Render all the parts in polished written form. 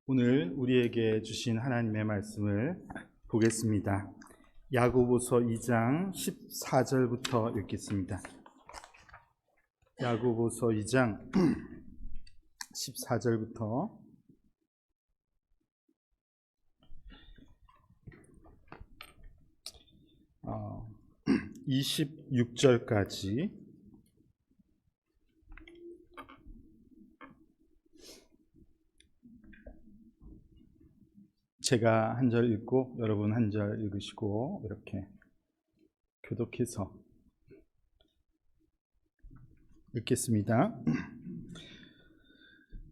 오늘 우리에게 주신 하나님의 말씀을 보겠습니다. 야고보서 2장 14절부터 읽겠습니다. 야고보서 2장 14절부터 26절까지 제가 한 절 읽고 여러분 한 절 읽으시고 이렇게 교독해서 읽겠습니다.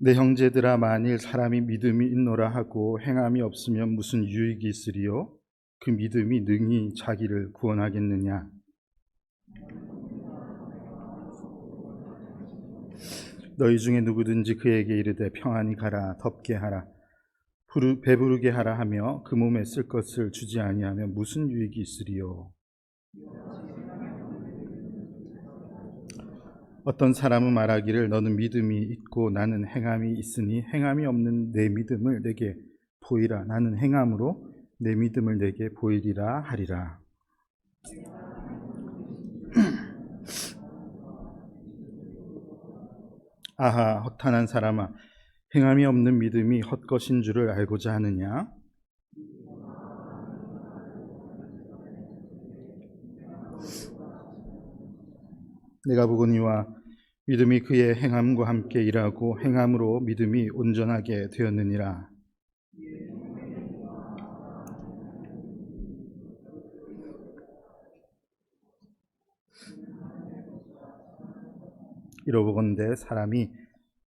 내 형제들아, 만일 사람이 믿음이 있노라 하고 행함이 없으면 무슨 유익이 있으리요? 그 믿음이 능히 자기를 구원하겠느냐? 너희 중에 누구든지 그에게 이르되 평안히 가라, 덥게 하라, 배부르게 하라 하며 그 몸에 쓸 것을 주지 아니하면 무슨 유익이 있으리요? 어떤 사람은 말하기를 너는 믿음이 있고 나는 행함이 있으니 행함이 없는 내 믿음을 내게 보이라. 나는 행함으로 내 믿음을 내게 보이리라 하리라. 아하, 허탄한 사람아, 행함이 없는 믿음이 헛것인 줄을 알고자 하느냐? 내가 보거니와 믿음이 그의 행함과 함께 일하고 행함으로 믿음이 온전하게 되었느니라. 이러보건대 사람이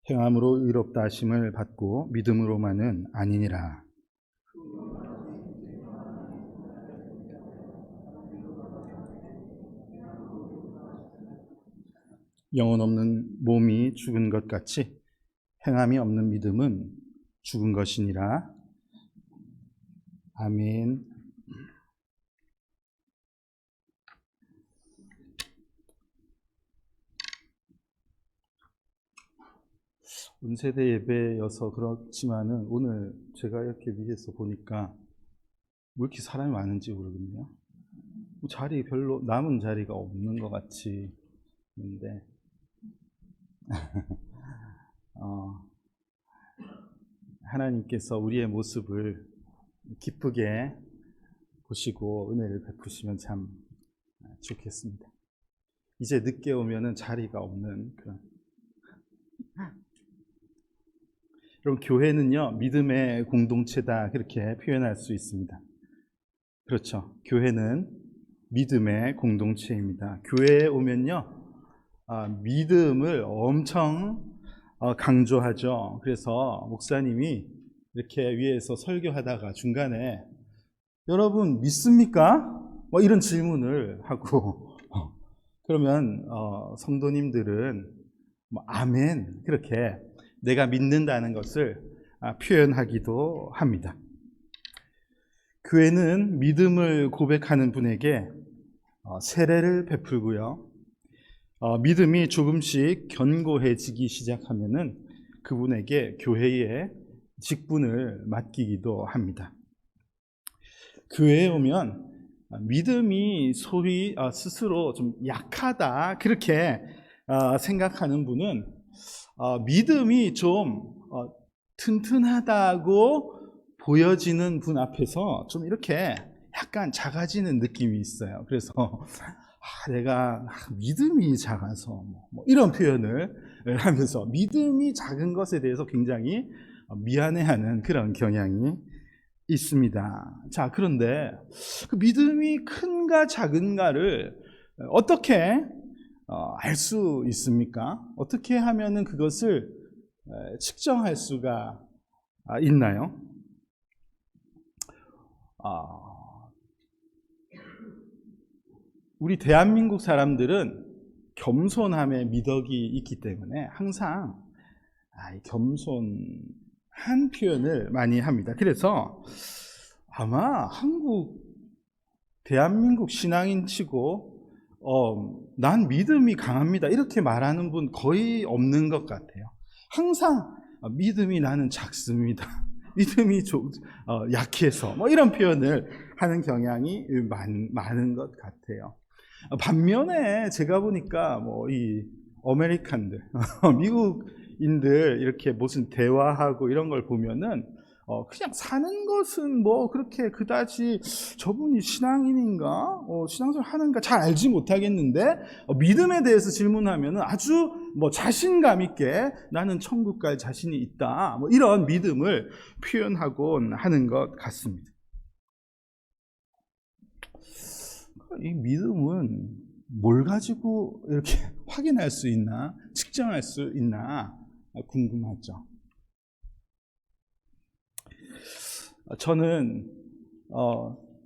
행함으로 의롭다 하심을 받고 믿음으로만은 아니니라. 영혼 없는 몸이 죽은 것 같이 행함이 없는 믿음은 죽은 것이니라. 아멘. 온세대 예배여서 그렇지만은 오늘 제가 이렇게 위에서 보니까 왜 이렇게 사람이 많은지 모르겠네요. 자리 별로 남은 자리가 없는 것 같이 있는데 하나님께서 우리의 모습을 기쁘게 보시고 은혜를 베푸시면 참 좋겠습니다. 이제 늦게 오면은 자리가 없는 그런. 여러분, 교회는요 믿음의 공동체다, 그렇게 표현할 수 있습니다. 그렇죠. 교회는 믿음의 공동체입니다. 교회에 오면요 믿음을 엄청 강조하죠. 그래서 목사님이 이렇게 위에서 설교하다가 중간에 여러분 믿습니까? 뭐 이런 질문을 하고 그러면 성도님들은 뭐 아멘, 그렇게 내가 믿는다는 것을 표현하기도 합니다. 교회는 믿음을 고백하는 분에게 세례를 베풀고요, 믿음이 조금씩 견고해지기 시작하면은 그분에게 교회의 직분을 맡기기도 합니다. 교회에 오면 믿음이 소위 스스로 좀 약하다, 그렇게 생각하는 분은 믿음이 좀 튼튼하다고 보여지는 분 앞에서 좀 이렇게 약간 작아지는 느낌이 있어요. 그래서 내가 믿음이 작아서 뭐 이런 표현을 하면서 믿음이 작은 것에 대해서 굉장히 미안해하는 그런 경향이 있습니다. 자, 그런데 그 믿음이 큰가 작은가를 어떻게 알 수 있습니까? 어떻게 하면은 그것을 측정할 수가 있나요? 우리 대한민국 사람들은 겸손함에 미덕이 있기 때문에 항상 겸손한 표현을 많이 합니다. 그래서 아마 대한민국 신앙인치고 난 믿음이 강합니다, 이렇게 말하는 분 거의 없는 것 같아요. 항상 믿음이 나는 작습니다, 믿음이 약해서 뭐 이런 표현을 하는 경향이 많은 것 같아요. 반면에 제가 보니까 뭐 이 아메리칸들, 미국인들 이렇게 무슨 대화하고 이런 걸 보면은 그냥 사는 것은 뭐 그렇게 그다지 저분이 신앙인인가, 신앙생활 하는가 잘 알지 못하겠는데 믿음에 대해서 질문하면은 아주 뭐 자신감 있게 나는 천국 갈 자신이 있다, 뭐 이런 믿음을 표현하곤 하는 것 같습니다. 이 믿음은 뭘 가지고 이렇게 확인할 수 있나, 측정할 수 있나 궁금하죠. 저는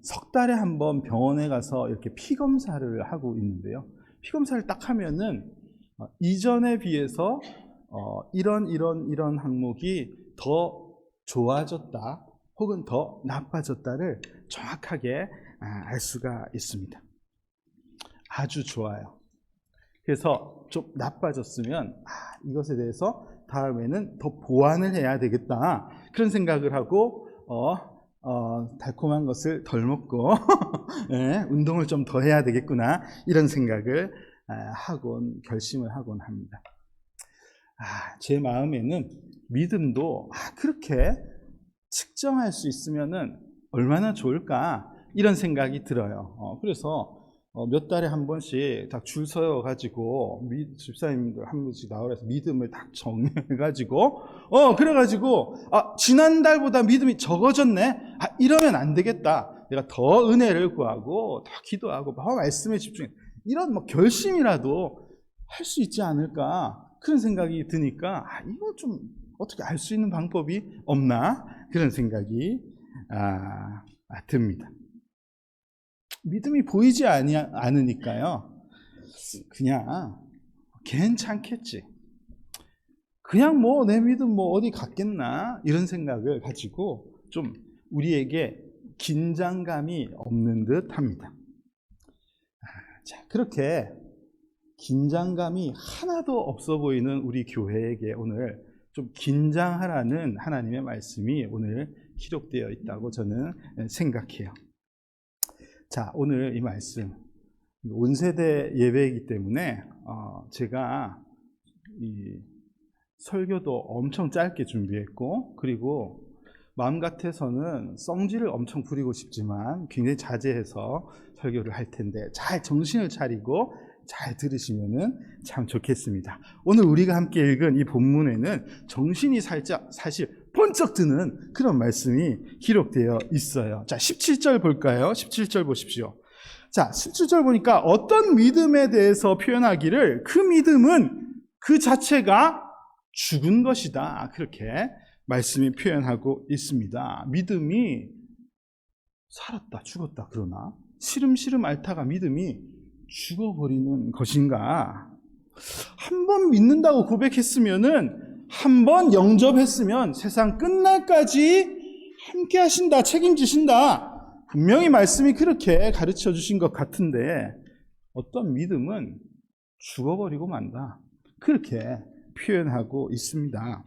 석 달에 한 번 병원에 가서 이렇게 피 검사를 하고 있는데요. 피 검사를 딱 하면은 이전에 비해서 이런 항목이 더 좋아졌다 혹은 더 나빠졌다를 정확하게 알 수가 있습니다. 아주 좋아요. 그래서 좀 나빠졌으면 이것에 대해서 다음에는 더 보완을 해야 되겠다, 그런 생각을 하고 달콤한 것을 덜 먹고 네, 운동을 좀 더 해야 되겠구나, 이런 생각을 결심을 하곤 합니다. 제 마음에는 믿음도 그렇게 측정할 수 있으면은 얼마나 좋을까, 이런 생각이 들어요. 그래서 몇 달에 한 번씩 딱 줄 서여 가지고 집사님들 한 번씩 나오라서 믿음을 딱 정리해 가지고 그래가지고 지난달보다 믿음이 적어졌네, 이러면 안 되겠다, 내가 더 은혜를 구하고 더 기도하고 더 말씀에 집중해, 이런 뭐 결심이라도 할 수 있지 않을까, 그런 생각이 드니까 이거 좀 어떻게 알 수 있는 방법이 없나, 그런 생각이 듭니다. 믿음이 보이지 않으니까요, 그냥 괜찮겠지, 그냥 뭐 내 믿음 뭐 어디 갔겠나, 이런 생각을 가지고 좀 우리에게 긴장감이 없는 듯 합니다. 자, 그렇게 긴장감이 하나도 없어 보이는 우리 교회에게 오늘 좀 긴장하라는 하나님의 말씀이 오늘 기록되어 있다고 저는 생각해요. 자, 오늘 이 말씀 온세대 예배이기 때문에 제가 이 설교도 엄청 짧게 준비했고, 그리고 마음 같아서는 성질을 엄청 부리고 싶지만 굉장히 자제해서 설교를 할 텐데 잘 정신을 차리고 잘 들으시면은 참 좋겠습니다. 오늘 우리가 함께 읽은 이 본문에는 정신이 사실 번쩍 드는 그런 말씀이 기록되어 있어요. 자, 17절 볼까요? 17절 보십시오. 자, 17절 보니까 어떤 믿음에 대해서 표현하기를 그 믿음은 그 자체가 죽은 것이다, 그렇게 말씀이 표현하고 있습니다. 믿음이 살았다, 죽었다, 그러나 시름시름 앓다가 믿음이 죽어버리는 것인가? 한 번 믿는다고 고백했으면은, 한 번 영접했으면 세상 끝날까지 함께 하신다, 책임지신다, 분명히 말씀이 그렇게 가르쳐 주신 것 같은데 어떤 믿음은 죽어버리고 만다, 그렇게 표현하고 있습니다.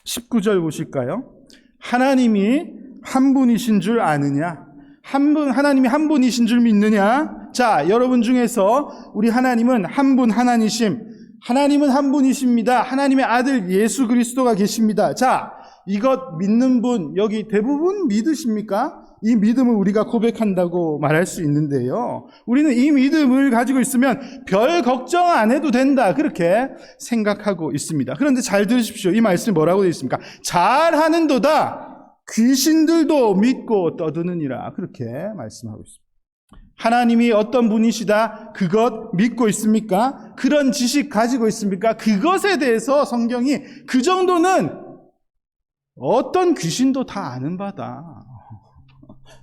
19절 보실까요? 하나님이 한 분이신 줄 아느냐? 하나님이 한 분이신 줄 믿느냐? 자, 여러분 중에서 우리 하나님은 한 분 하나님은 한 분이십니다. 하나님의 아들 예수 그리스도가 계십니다. 자, 이것 믿는 분 여기 대부분 믿으십니까? 이 믿음을 우리가 고백한다고 말할 수 있는데요, 우리는 이 믿음을 가지고 있으면 별 걱정 안 해도 된다, 그렇게 생각하고 있습니다. 그런데 잘 들으십시오. 이 말씀이 뭐라고 되어 있습니까? 잘하는도다 귀신들도 믿고 떠드느니라, 그렇게 말씀하고 있습니다. 하나님이 어떤 분이시다, 그것 믿고 있습니까? 그런 지식 가지고 있습니까? 그것에 대해서 성경이 그 정도는 어떤 귀신도 다 아는 바다,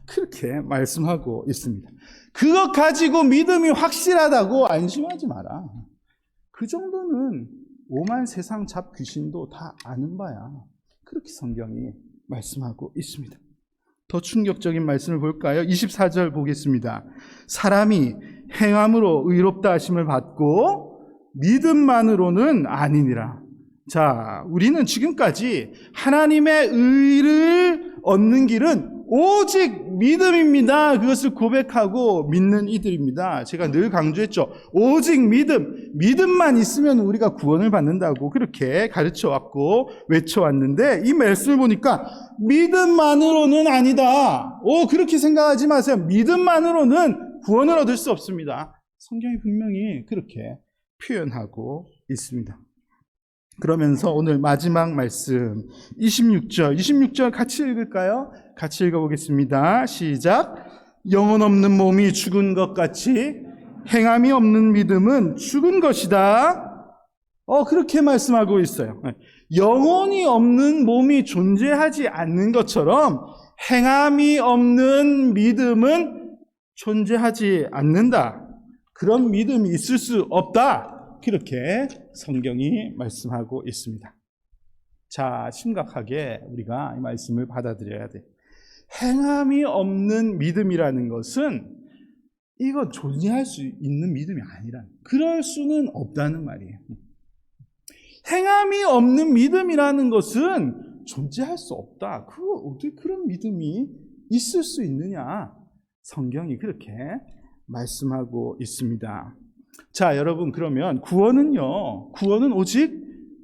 그렇게 말씀하고 있습니다. 그것 가지고 믿음이 확실하다고 안심하지 마라. 그 정도는 오만 세상 잡 귀신도 다 아는 바야, 그렇게 성경이 말씀하고 있습니다. 더 충격적인 말씀을 볼까요? 24절 보겠습니다. 사람이 행함으로 의롭다 하심을 받고 믿음만으로는 아니니라. 자, 우리는 지금까지 하나님의 의를 얻는 길은 오직 믿음입니다. 그것을 고백하고 믿는 이들입니다. 제가 늘 강조했죠. 오직 믿음만 있으면 우리가 구원을 받는다고 그렇게 가르쳐왔고 외쳐왔는데, 이 말씀을 보니까 믿음만으로는 아니다. 그렇게 생각하지 마세요. 믿음만으로는 구원을 얻을 수 없습니다. 성경이 분명히 그렇게 표현하고 있습니다. 그러면서 오늘 마지막 말씀 26절 같이 읽을까요? 같이 읽어보겠습니다. 시작. 영혼 없는 몸이 죽은 것 같이 행함이 없는 믿음은 죽은 것이다. 그렇게 말씀하고 있어요. 영혼이 없는 몸이 존재하지 않는 것처럼 행함이 없는 믿음은 존재하지 않는다. 그런 믿음이 있을 수 없다. 그렇게 성경이 말씀하고 있습니다. 자, 심각하게 우리가 이 말씀을 받아들여야 돼. 행함이 없는 믿음이라는 것은 이거 존재할 수 있는 믿음이 아니라, 그럴 수는 없다는 말이에요. 행함이 없는 믿음이라는 것은 존재할 수 없다. 어떻게 그런 믿음이 있을 수 있느냐? 성경이 그렇게 말씀하고 있습니다. 자, 여러분, 그러면 구원은 오직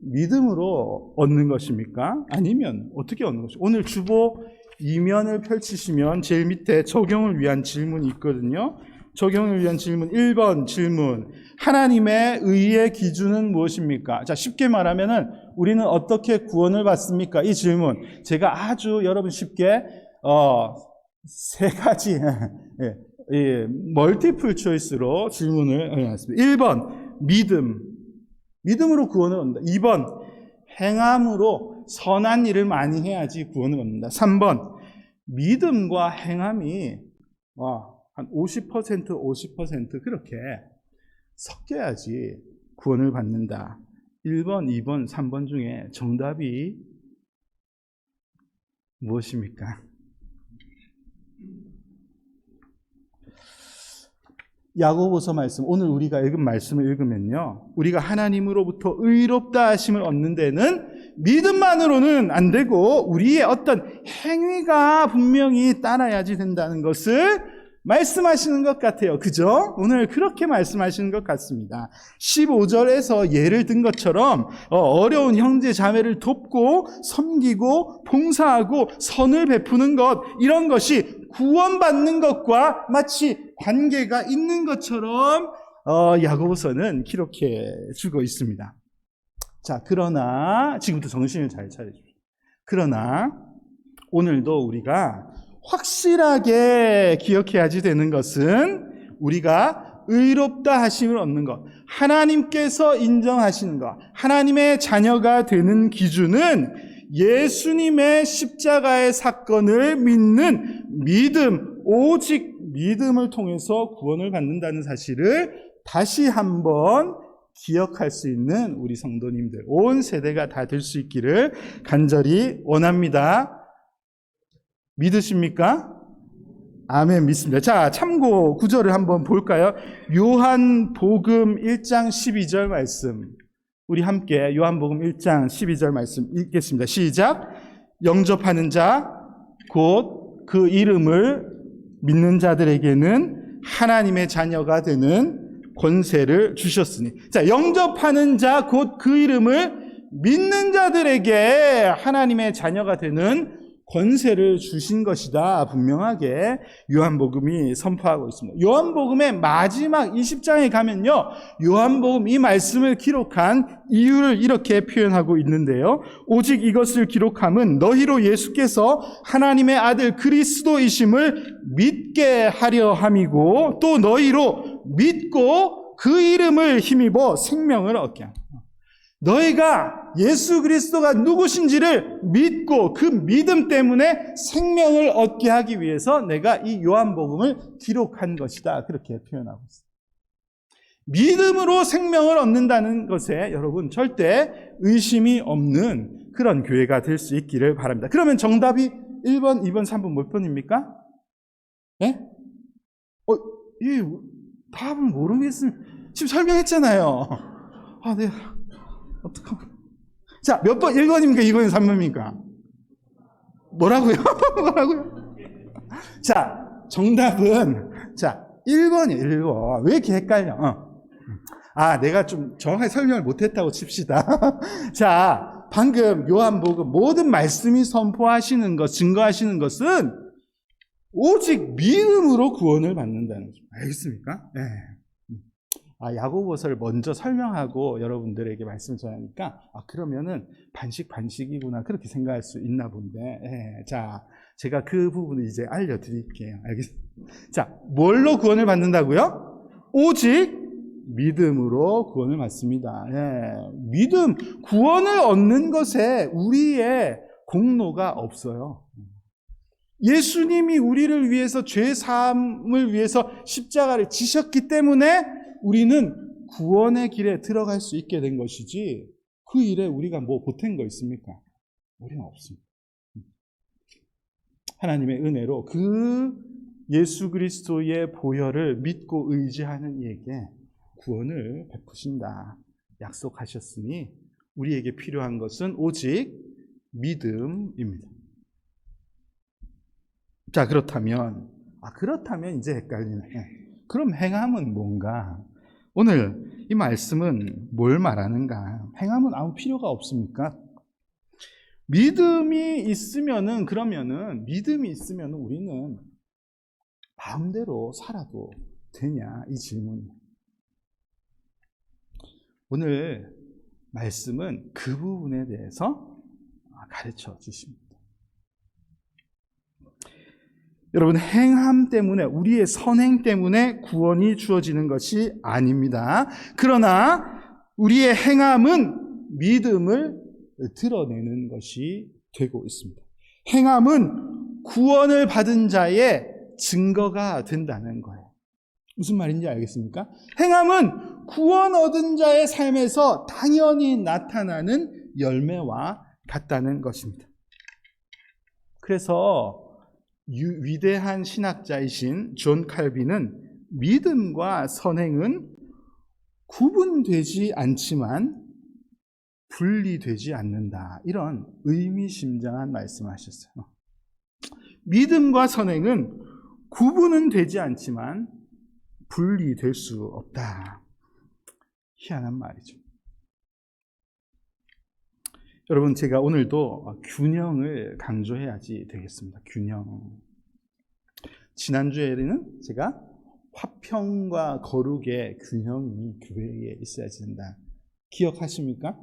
믿음으로 얻는 것입니까? 아니면 어떻게 얻는 것입니까? 오늘 주보 2면을 펼치시면 제일 밑에 적용을 위한 질문이 있거든요. 적용을 위한 질문 1번 질문. 하나님의 의의 기준은 무엇입니까? 자, 쉽게 말하면은 우리는 어떻게 구원을 받습니까? 이 질문. 제가 아주 여러분 쉽게 세 가지 멀티플 초이스로 질문을 해놨습니다. 1번 믿음으로 구원을 얻는다. 2번 행함으로 선한 일을 많이 해야지 구원을 얻는다. 3번 믿음과 행함이 한 50% 그렇게 섞여야지 구원을 받는다. 1번, 2번, 3번 중에 정답이 무엇입니까? 야고보서 말씀, 오늘 우리가 읽은 말씀을 읽으면요, 우리가 하나님으로부터 의롭다 하심을 얻는 데는 믿음만으로는 안 되고 우리의 어떤 행위가 분명히 따라야지 된다는 것을 말씀하시는 것 같아요. 그죠? 오늘 그렇게 말씀하시는 것 같습니다. 15절에서 예를 든 것처럼 어려운 형제 자매를 돕고 섬기고 봉사하고 선을 베푸는 것, 이런 것이 구원받는 것과 마치 관계가 있는 것처럼 야고보서는 기록해 주고 있습니다. 자, 그러나 지금부터 정신을 잘 차려주십시오. 그러나 오늘도 우리가 확실하게 기억해야지 되는 것은 우리가 의롭다 하심을 얻는 것, 하나님께서 인정하시는 것, 하나님의 자녀가 되는 기준은 예수님의 십자가의 사건을 믿는 믿음, 오직 믿음을 통해서 구원을 받는다는 사실을 다시 한번 기억할 수 있는 우리 성도님들, 온 세대가 다 될 수 있기를 간절히 원합니다. 믿으십니까? 아멘, 믿습니다. 자, 참고 구절을 한번 볼까요? 요한복음 1장 12절 말씀. 우리 함께 요한복음 1장 12절 말씀 읽겠습니다. 시작. 영접하는 자, 곧 그 이름을 믿는 자들에게는 하나님의 자녀가 되는 권세를 주셨으니. 자, 영접하는 자, 곧 그 이름을 믿는 자들에게 하나님의 자녀가 되는 권세를 주신 것이다. 분명하게 요한복음이 선포하고 있습니다. 요한복음의 마지막 20장에 가면요, 요한복음 이 말씀을 기록한 이유를 이렇게 표현하고 있는데요. 오직 이것을 기록함은 너희로 예수께서 하나님의 아들 그리스도이심을 믿게 하려 함이고, 또 너희로 믿고 그 이름을 힘입어 생명을 얻게 합니다. 너희가 예수 그리스도가 누구신지를 믿고 그 믿음 때문에 생명을 얻게 하기 위해서 내가 이 요한복음을 기록한 것이다. 그렇게 표현하고 있습니다. 믿음으로 생명을 얻는다는 것에 여러분 절대 의심이 없는 그런 교회가 될 수 있기를 바랍니다. 그러면 정답이 1번, 2번, 3번 몇 번입니까? 네? 이 답을 모르겠으면 지금 설명했잖아요. 네. 어떡하면. 자, 몇 번? 1번입니까? 2번입니까? 3번입니까? 뭐라고요? 뭐라고요? 자, 정답은, 자, 1번이에요, 1번. 왜 이렇게 헷갈려? 내가 좀 정확하게 설명을 못했다고 칩시다. 자, 방금 요한복음 모든 말씀이 선포하시는 것, 증거하시는 것은 오직 믿음으로 구원을 받는다는 거죠. 알겠습니까? 네. 야고보서를 먼저 설명하고 여러분들에게 말씀을 전하니까 그러면은 반식이구나 그렇게 생각할 수 있나 본데, 자, 제가 그 부분을 이제 알려드릴게요. 알겠습니다. 자, 뭘로 구원을 받는다고요? 오직 믿음으로 구원을 받습니다. 믿음, 구원을 얻는 것에 우리의 공로가 없어요. 예수님이 우리를 위해서 죄 사함을 위해서 십자가를 지셨기 때문에 우리는 구원의 길에 들어갈 수 있게 된 것이지, 그 일에 우리가 뭐 보탠 거 있습니까? 우리는 없습니다. 하나님의 은혜로 그 예수 그리스도의 보혈을 믿고 의지하는 이에게 구원을 베푸신다 약속하셨으니 우리에게 필요한 것은 오직 믿음입니다. 자, 그렇다면 이제 헷갈리네. 그럼 행함은 뭔가? 오늘 이 말씀은 뭘 말하는가? 행함은 아무 필요가 없습니까? 믿음이 있으면은 우리는 마음대로 살아도 되냐? 이 질문이. 오늘 말씀은 그 부분에 대해서 가르쳐 주십니다. 여러분, 행함 때문에, 우리의 선행 때문에 구원이 주어지는 것이 아닙니다. 그러나 우리의 행함은 믿음을 드러내는 것이 되고 있습니다. 행함은 구원을 받은 자의 증거가 된다는 거예요. 무슨 말인지 알겠습니까? 행함은 구원 얻은 자의 삶에서 당연히 나타나는 열매와 같다는 것입니다. 그래서 위대한 신학자이신 존 칼빈은 믿음과 선행은 구분되지 않지만 분리되지 않는다, 이런 의미심장한 말씀을 하셨어요. 믿음과 선행은 구분은 되지 않지만 분리될 수 없다. 희한한 말이죠. 여러분, 제가 오늘도 균형을 강조해야지 되겠습니다. 균형. 지난주에는 제가 화평과 거룩의 균형이 교회에 있어야 된다. 기억하십니까?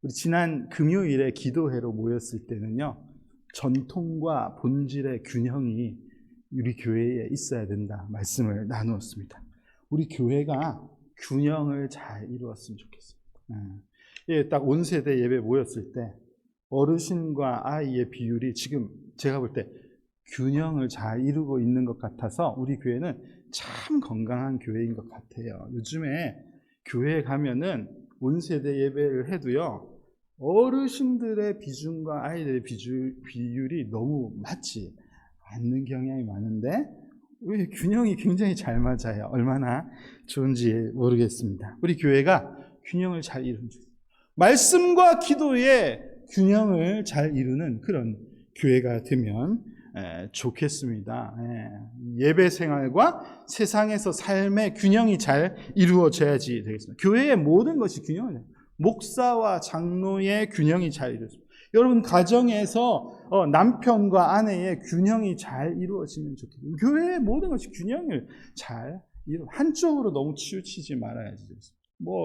우리 지난 금요일에 기도회로 모였을 때는요, 전통과 본질의 균형이 우리 교회에 있어야 된다 말씀을 나누었습니다. 우리 교회가 균형을 잘 이루었으면 좋겠습니다. 딱 온 세대 예배 모였을 때 어르신과 아이의 비율이 지금 제가 볼 때 균형을 잘 이루고 있는 것 같아서 우리 교회는 참 건강한 교회인 것 같아요. 요즘에 교회에 가면은 온 세대 예배를 해도요, 어르신들의 비중과 아이들의 비율이 너무 맞지 않는 경향이 많은데 왜 균형이 굉장히 잘 맞아요. 얼마나 좋은지 모르겠습니다. 우리 교회가 균형을 잘 이루는, 말씀과 기도의 균형을 잘 이루는 그런 교회가 되면 좋겠습니다. 예배 생활과 세상에서 삶의 균형이 잘 이루어져야지 되겠습니다. 교회의 모든 것이 균형을, 목사와 장로의 균형이 잘 이루어집니다. 여러분, 가정에서 남편과 아내의 균형이 잘 이루어지면 좋겠습니다. 교회의 모든 것이 균형을 잘 한쪽으로 너무 치우치지 말아야지 되겠습니다.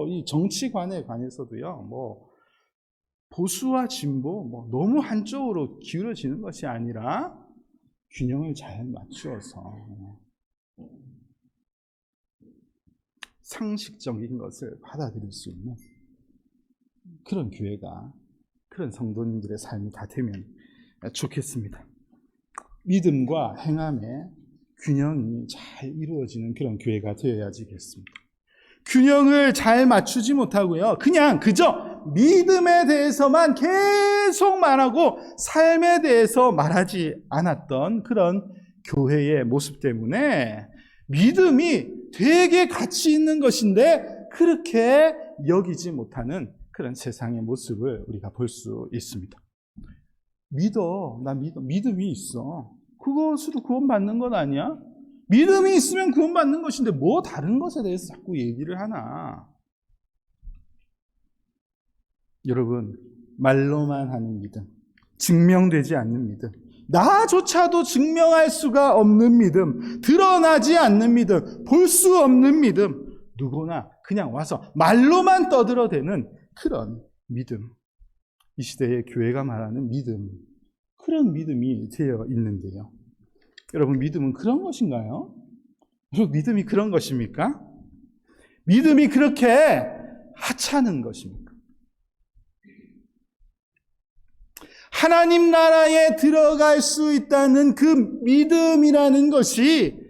이 정치관에 관해서도요, 보수와 진보, 너무 한쪽으로 기울어지는 것이 아니라 균형을 잘 맞추어서 상식적인 것을 받아들일 수 있는 그런 교회가, 그런 성도님들의 삶이 다 되면 좋겠습니다. 믿음과 행함의 균형이 잘 이루어지는 그런 교회가 되어야지겠습니다. 균형을 잘 맞추지 못하고요, 그저 믿음에 대해서만 계속 말하고 삶에 대해서 말하지 않았던 그런 교회의 모습 때문에 믿음이 되게 가치 있는 것인데 그렇게 여기지 못하는 그런 세상의 모습을 우리가 볼 수 있습니다. 믿어. 나 믿어. 믿음이 있어. 그것으로 구원받는 건 아니야? 믿음이 있으면 구원받는 것인데 뭐 다른 것에 대해서 자꾸 얘기를 하나? 여러분, 말로만 하는 믿음, 증명되지 않는 믿음, 나조차도 증명할 수가 없는 믿음, 드러나지 않는 믿음, 볼 수 없는 믿음, 누구나 그냥 와서 말로만 떠들어대는 그런 믿음, 이 시대의 교회가 말하는 믿음, 그런 믿음이 되어 있는데요. 여러분, 믿음은 그런 것인가요? 여러분, 믿음이 그런 것입니까? 믿음이 그렇게 하찮은 것입니까? 하나님 나라에 들어갈 수 있다는 그 믿음이라는 것이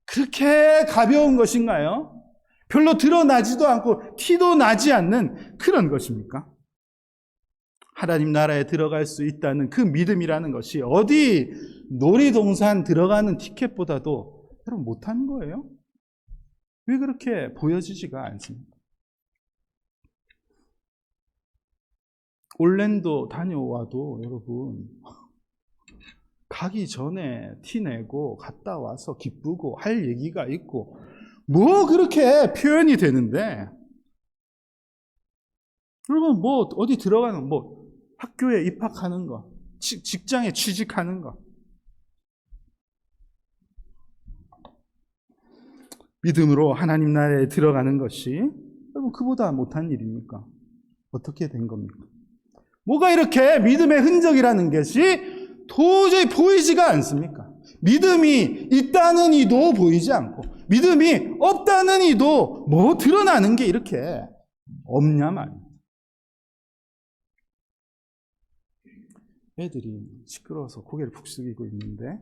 그렇게 가벼운 것인가요? 별로 드러나지도 않고 티도 나지 않는 그런 것입니까? 하나님 나라에 들어갈 수 있다는 그 믿음이라는 것이 어디 놀이동산 들어가는 티켓보다도 여러분 못한 거예요? 왜 그렇게 보여지지가 않습니까? 올랜도 다녀와도 여러분 가기 전에 티내고 갔다 와서 기쁘고 할 얘기가 있고 뭐 그렇게 표현이 되는데, 여러분 뭐 어디 들어가는 뭐 학교에 입학하는 거, 직장에 취직하는 거, 믿음으로 하나님 나라에 들어가는 것이 여러분 그보다 못한 일입니까? 어떻게 된 겁니까? 뭐가 이렇게 믿음의 흔적이라는 것이 도저히 보이지가 않습니까? 믿음이 있다는 이도 보이지 않고 믿음이 없다는 이도 뭐 드러나는 게 이렇게 없냐 말이야. 애들이 시끄러워서 고개를 푹 숙이고 있는데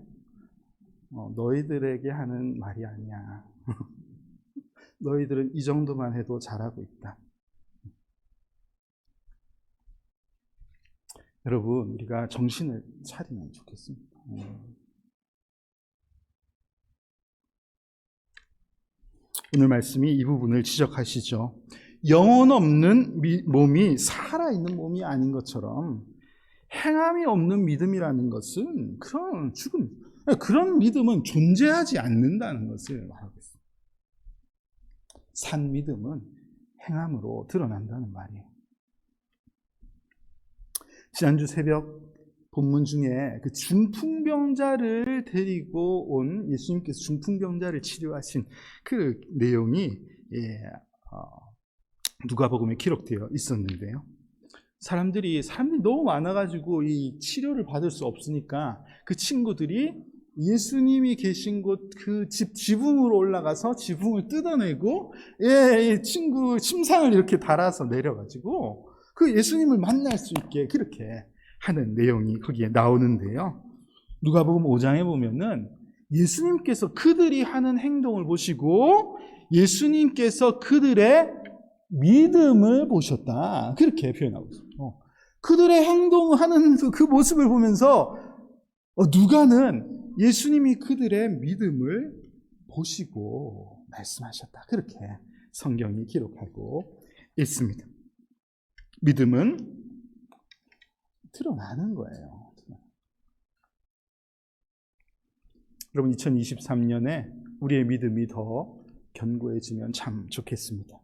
너희들에게 하는 말이 아니야. 너희들은 이 정도만 해도 잘하고 있다. 여러분, 우리가 정신을 차리면 좋겠습니다. 오늘 말씀이 이 부분을 지적하시죠. 영혼 없는 몸이 살아있는 몸이 아닌 것처럼 행함이 없는 믿음이라는 것은 그런 죽음, 그런 믿음은 존재하지 않는다는 것을 말하고 있습니다. 산 믿음은 행함으로 드러난다는 말이에요. 지난주 새벽 본문 중에 그 중풍병자를 데리고 온 예수님께서 중풍병자를 치료하신 그 내용이 누가복음에 기록되어 있었는데요. 사람들이 너무 많아가지고 이 치료를 받을 수 없으니까 그 친구들이 예수님이 계신 곳 그 지붕으로 올라가서 지붕을 뜯어내고 친구 침상을 이렇게 달아서 내려가지고 그 예수님을 만날 수 있게 그렇게 하는 내용이 거기에 나오는데요. 누가복음 5장에 보면은 예수님께서 그들이 하는 행동을 보시고 예수님께서 그들의 믿음을 보셨다. 그렇게 표현하고 있어요. 그들의 행동하는 그 모습을 보면서 누가는 예수님이 그들의 믿음을 보시고 말씀하셨다. 그렇게 성경이 기록하고 있습니다. 믿음은 드러나는 거예요. 여러분 2023년에 우리의 믿음이 더 견고해지면 참 좋겠습니다.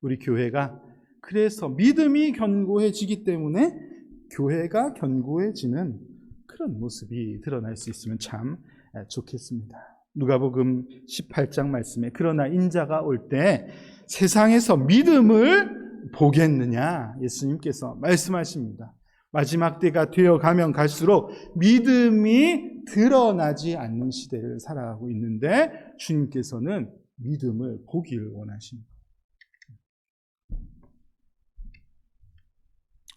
우리 교회가 그래서 믿음이 견고해지기 때문에 교회가 견고해지는 그런 모습이 드러날 수 있으면 참 좋겠습니다. 누가복음 18장 말씀에 그러나 인자가 올 때 세상에서 믿음을 보겠느냐 예수님께서 말씀하십니다. 마지막 때가 되어가면 갈수록 믿음이 드러나지 않는 시대를 살아가고 있는데 주님께서는 믿음을 보기를 원하십니다.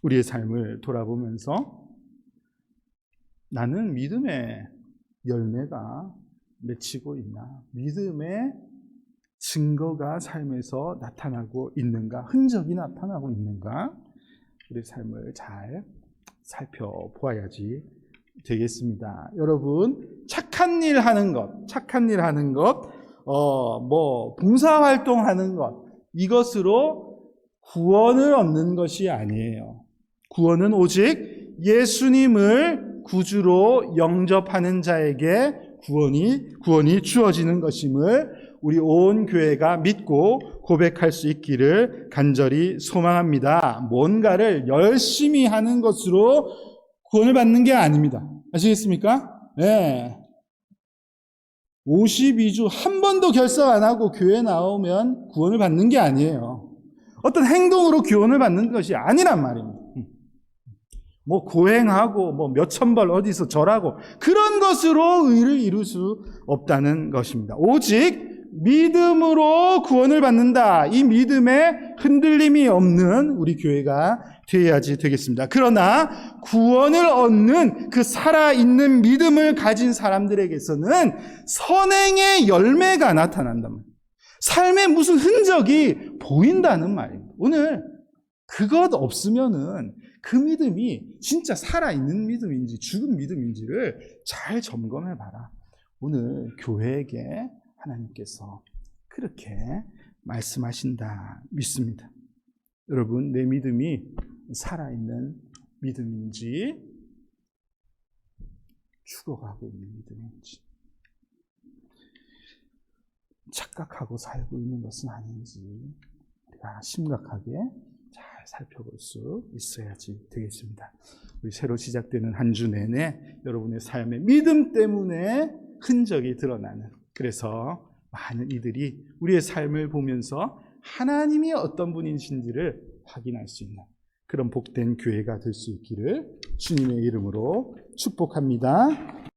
우리의 삶을 돌아보면서 나는 믿음의 열매가 맺히고 있나? 믿음의 증거가 삶에서 나타나고 있는가? 흔적이 나타나고 있는가? 우리 삶을 잘 살펴보아야지 되겠습니다. 여러분, 착한 일 하는 것, 봉사활동 하는 것, 이것으로 구원을 얻는 것이 아니에요. 구원은 오직 예수님을 구주로 영접하는 자에게 구원이 주어지는 것임을 우리 온 교회가 믿고 고백할 수 있기를 간절히 소망합니다. 뭔가를 열심히 하는 것으로 구원을 받는 게 아닙니다. 아시겠습니까? 네. 52주 한 번도 결석 안 하고 교회 나오면 구원을 받는 게 아니에요. 어떤 행동으로 구원을 받는 것이 아니란 말입니다. 뭐 고행하고 뭐 몇천 벌 어디서 절하고 그런 것으로 의를 이룰 수 없다는 것입니다. 오직 믿음으로 구원을 받는다. 이 믿음에 흔들림이 없는 우리 교회가 되어야지 되겠습니다. 그러나 구원을 얻는 그 살아있는 믿음을 가진 사람들에게서는 선행의 열매가 나타난단 말이에요. 삶에 무슨 흔적이 보인다는 말입니다. 오늘 그것 없으면은 그 믿음이 진짜 살아있는 믿음인지 죽은 믿음인지를 잘 점검해봐라. 오늘 교회에게 하나님께서 그렇게 말씀하신다 믿습니다. 여러분, 내 믿음이 살아있는 믿음인지 죽어가고 있는 믿음인지, 착각하고 살고 있는 것은 아닌지 우리가 심각하게 잘 살펴볼 수 있어야지 되겠습니다. 우리 새로 시작되는 한 주 내내 여러분의 삶에 믿음 때문에 흔적이 드러나는, 그래서 많은 이들이 우리의 삶을 보면서 하나님이 어떤 분이신지를 확인할 수 있는 그런 복된 교회가 될 수 있기를 주님의 이름으로 축복합니다.